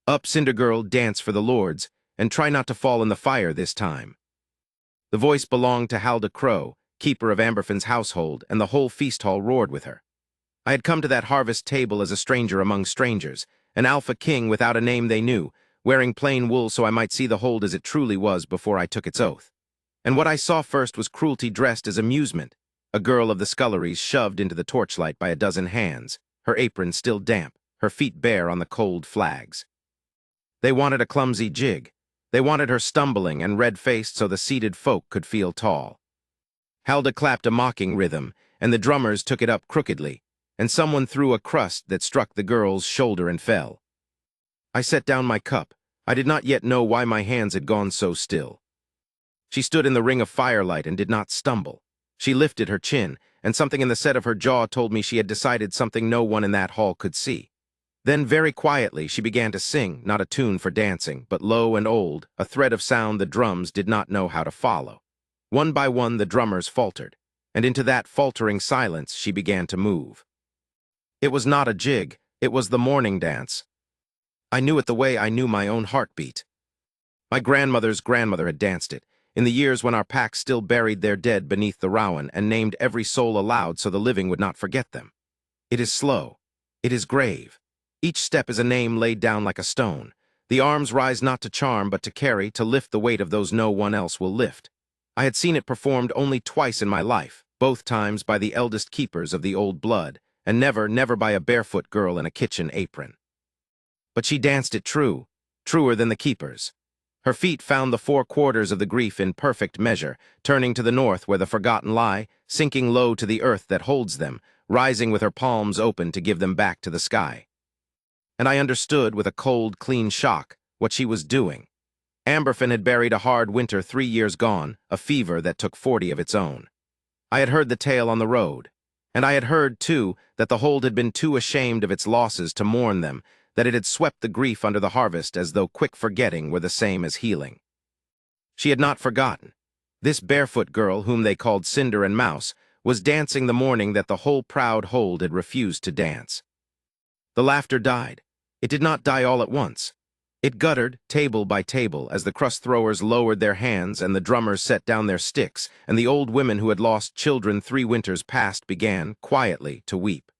Up, Cinder Girl, dance for the lords, and try not to fall in the fire this time. The voice belonged to Halda Crow, keeper of Amberfin's household, and the whole feast hall roared with her. I had come to that harvest table as a stranger among strangers, an alpha king without a name they knew, wearing plain wool so I might see the hold as it truly was before I took its oath. And what I saw first was cruelty dressed as amusement, a girl of the sculleries shoved into the torchlight by a dozen hands, her apron still damp, her feet bare on the cold flags. They wanted a clumsy jig. They wanted her stumbling and red-faced so the seated folk could feel tall. Halda clapped a mocking rhythm, and the drummers took it up crookedly, and someone threw a crust that struck the girl's shoulder and fell. I set down my cup. I did not yet know why my hands had gone so still. She stood in the ring of firelight and did not stumble. She lifted her chin, and something in the set of her jaw told me she had decided something no one in that hall could see. Then, very quietly, she began to sing, not a tune for dancing, but low and old, a thread of sound the drums did not know how to follow. One by one the drummers faltered, and into that faltering silence she began to move. It was not a jig, it was the mourning dance. I knew it the way I knew my own heartbeat. My grandmother's grandmother had danced it, in the years when our packs still buried their dead beneath the rowan and named every soul aloud so the living would not forget them. It is slow. It is grave. Each step is a name laid down like a stone. The arms rise not to charm but to carry, to lift the weight of those no one else will lift. I had seen it performed only twice in my life, both times by the eldest keepers of the old blood, and never by a barefoot girl in a kitchen apron. But she danced it true, truer than the keepers. Her feet found the 4 quarters of the grief in perfect measure, turning to the north where the forgotten lie, sinking low to the earth that holds them, rising with her palms open to give them back to the sky. And I understood with a cold, clean shock what she was doing. Amberfin had buried a hard winter 3 years gone, a fever that took 40 of its own. I had heard the tale on the road, and I had heard, too, that the hold had been too ashamed of its losses to mourn them, that it had swept the grief under the harvest as though quick forgetting were the same as healing. She had not forgotten. This barefoot girl, whom they called Cinder and Mouse, was dancing the morning that the whole proud hold had refused to dance. The laughter died. It did not die all at once. It guttered, table by table, as the crust-throwers lowered their hands and the drummers set down their sticks, and the old women who had lost children 3 winters past began, quietly, to weep.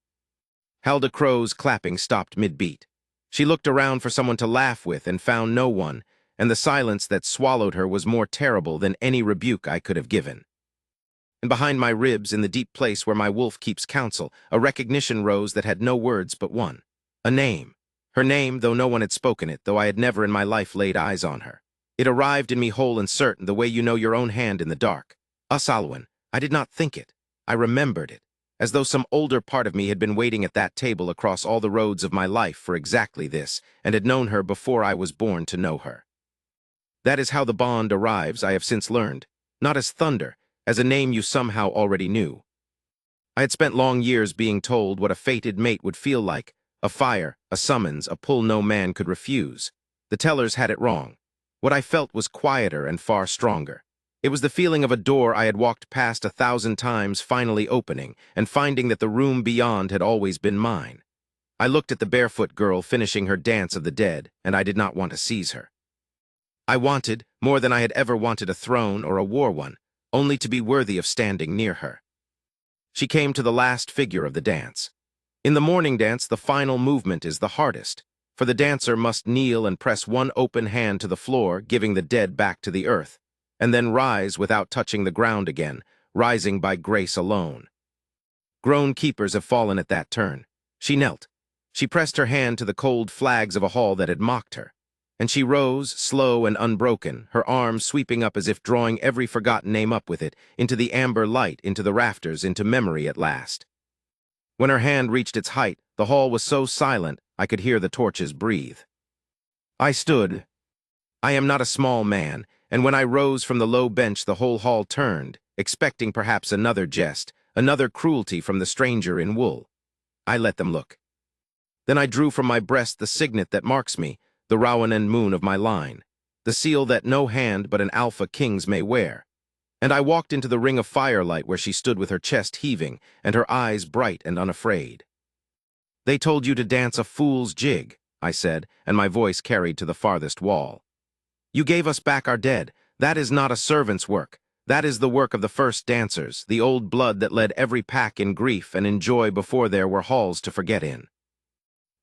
Halda Crow's clapping stopped mid-beat. She looked around for someone to laugh with and found no one, and the silence that swallowed her was more terrible than any rebuke I could have given. And behind my ribs, in the deep place where my wolf keeps counsel, a recognition rose that had no words but one. A name. Her name, though no one had spoken it, though I had never in my life laid eyes on her. It arrived in me whole and certain, the way you know your own hand in the dark. Alwyn. I did not think it. I remembered it, as though some older part of me had been waiting at that table across all the roads of my life for exactly this, and had known her before I was born to know her. That is how the bond arrives, I have since learned, not as thunder, as a name you somehow already knew. I had spent long years being told what a fated mate would feel like, a fire, a summons, a pull no man could refuse. The tellers had it wrong. What I felt was quieter and far stronger. It was the feeling of a door I had walked past 1,000 times finally opening, and finding that the room beyond had always been mine. I looked at the barefoot girl finishing her dance of the dead, and I did not want to seize her. I wanted, more than I had ever wanted a throne or a war one, only to be worthy of standing near her. She came to the last figure of the dance. In the mourning dance, the final movement is the hardest, for the dancer must kneel and press one open hand to the floor, giving the dead back to the earth, and then rise without touching the ground again, rising by grace alone. Grown keepers have fallen at that turn. She knelt. She pressed her hand to the cold flags of a hall that had mocked her, and she rose, slow and unbroken, her arms sweeping up as if drawing every forgotten name up with it, into the amber light, into the rafters, into memory at last. When her hand reached its height, the hall was so silent I could hear the torches breathe. I stood. I am not a small man, and when I rose from the low bench the whole hall turned, expecting perhaps another jest, another cruelty from the stranger in wool. I let them look. Then I drew from my breast the signet that marks me, the rowan and moon of my line, the seal that no hand but an alpha king's may wear. And I walked into the ring of firelight where she stood with her chest heaving and her eyes bright and unafraid. They told you to dance a fool's jig, I said, and my voice carried to the farthest wall. You gave us back our dead. That is not a servant's work. That is the work of the first dancers, the old blood that led every pack in grief and in joy before there were halls to forget in.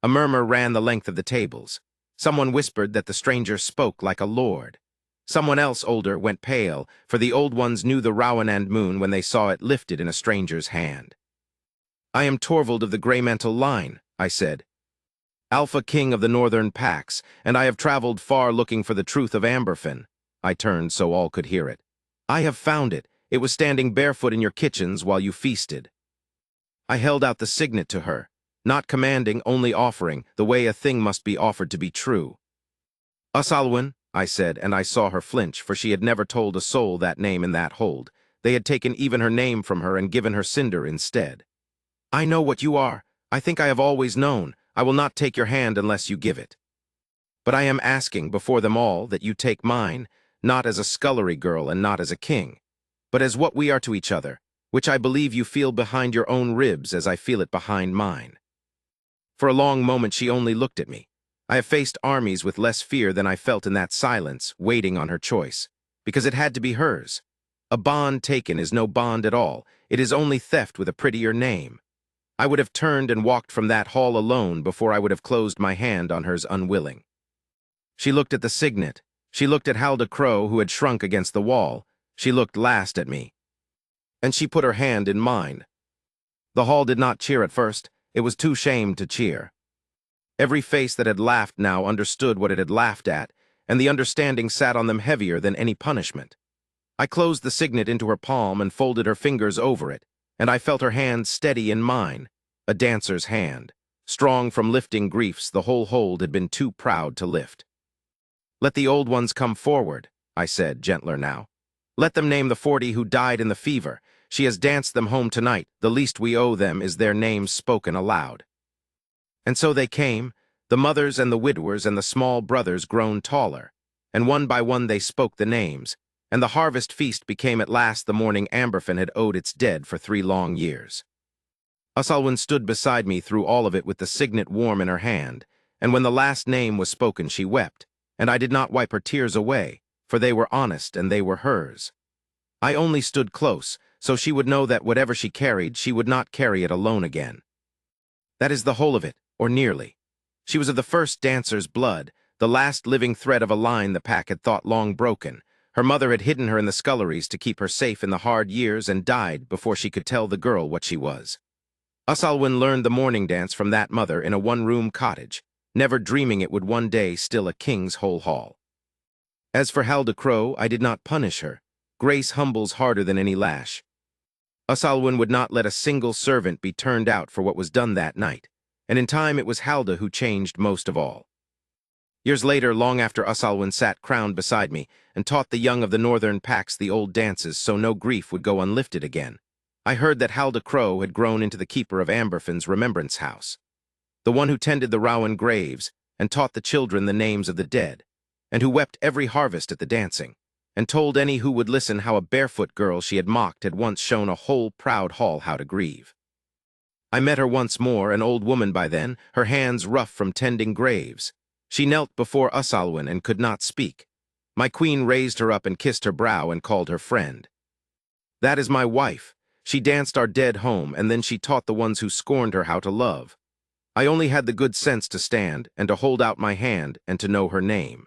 A murmur ran the length of the tables. Someone whispered that the stranger spoke like a lord. Someone else older went pale, for the old ones knew the Rowan moon when they saw it lifted in a stranger's hand. I am Torvald of the Greymantle line, I said, Alpha King of the Northern Packs, and I have traveled far looking for the truth of Amberfin. I turned so all could hear it. I have found it. It was standing barefoot in your kitchens while you feasted. I held out the signet to her, not commanding, only offering, the way a thing must be offered to be true. Usalwyn, I said, and I saw her flinch, for she had never told a soul that name in that hold. They had taken even her name from her and given her Cinder instead. I know what you are. I think I have always known. I will not take your hand unless you give it. But I am asking, before them all, that you take mine, not as a scullery girl and not as a king, but as what we are to each other, which I believe you feel behind your own ribs as I feel it behind mine. For a long moment she only looked at me. I have faced armies with less fear than I felt in that silence, waiting on her choice, because it had to be hers. A bond taken is no bond at all. It is only theft with a prettier name. I would have turned and walked from that hall alone before I would have closed my hand on hers unwilling. She looked at the signet. She looked at Halda Crow, who had shrunk against the wall. She looked last at me. And she put her hand in mine. The hall did not cheer at first. It was too shamed to cheer. Every face that had laughed now understood what it had laughed at, and the understanding sat on them heavier than any punishment. I closed the signet into her palm and folded her fingers over it, and I felt her hand steady in mine, a dancer's hand. Strong from lifting griefs the whole hold had been too proud to lift. Let the old ones come forward, I said, gentler now. Let them name the 40 who died in the fever. She has danced them home tonight. The least we owe them is their names spoken aloud. And so they came, the mothers and the widowers and the small brothers grown taller, and one by one they spoke the names, and the harvest feast became at last the morning Amberfin had owed its dead for 3 long years. Usalwyn stood beside me through all of it with the signet warm in her hand, and when the last name was spoken she wept, and I did not wipe her tears away, for they were honest and they were hers. I only stood close, so she would know that whatever she carried, she would not carry it alone again. That is the whole of it, or nearly. She was of the first dancer's blood, the last living thread of a line the pack had thought long broken. Her mother had hidden her in the sculleries to keep her safe in the hard years and died before she could tell the girl what she was. Usalwyn learned the mourning dance from that mother in a one-room cottage, never dreaming it would one day still a king's whole hall. As for Halda Crow, I did not punish her. Grace humbles harder than any lash. Usalwyn would not let a single servant be turned out for what was done that night, and in time it was Halda who changed most of all. Years later, long after Usalwyn sat crowned beside me and taught the young of the northern packs the old dances so no grief would go unlifted again, I heard that Halda Crow had grown into the keeper of Amberfin's remembrance house, the one who tended the Rowan graves and taught the children the names of the dead, and who wept every harvest at the dancing, and told any who would listen how a barefoot girl she had mocked had once shown a whole proud hall how to grieve. I met her once more, an old woman by then, her hands rough from tending graves. She knelt before Usalwyn and could not speak. My queen raised her up and kissed her brow and called her friend. That is my wife. She danced our dead home, and then she taught the ones who scorned her how to love. I only had the good sense to stand and to hold out my hand and to know her name.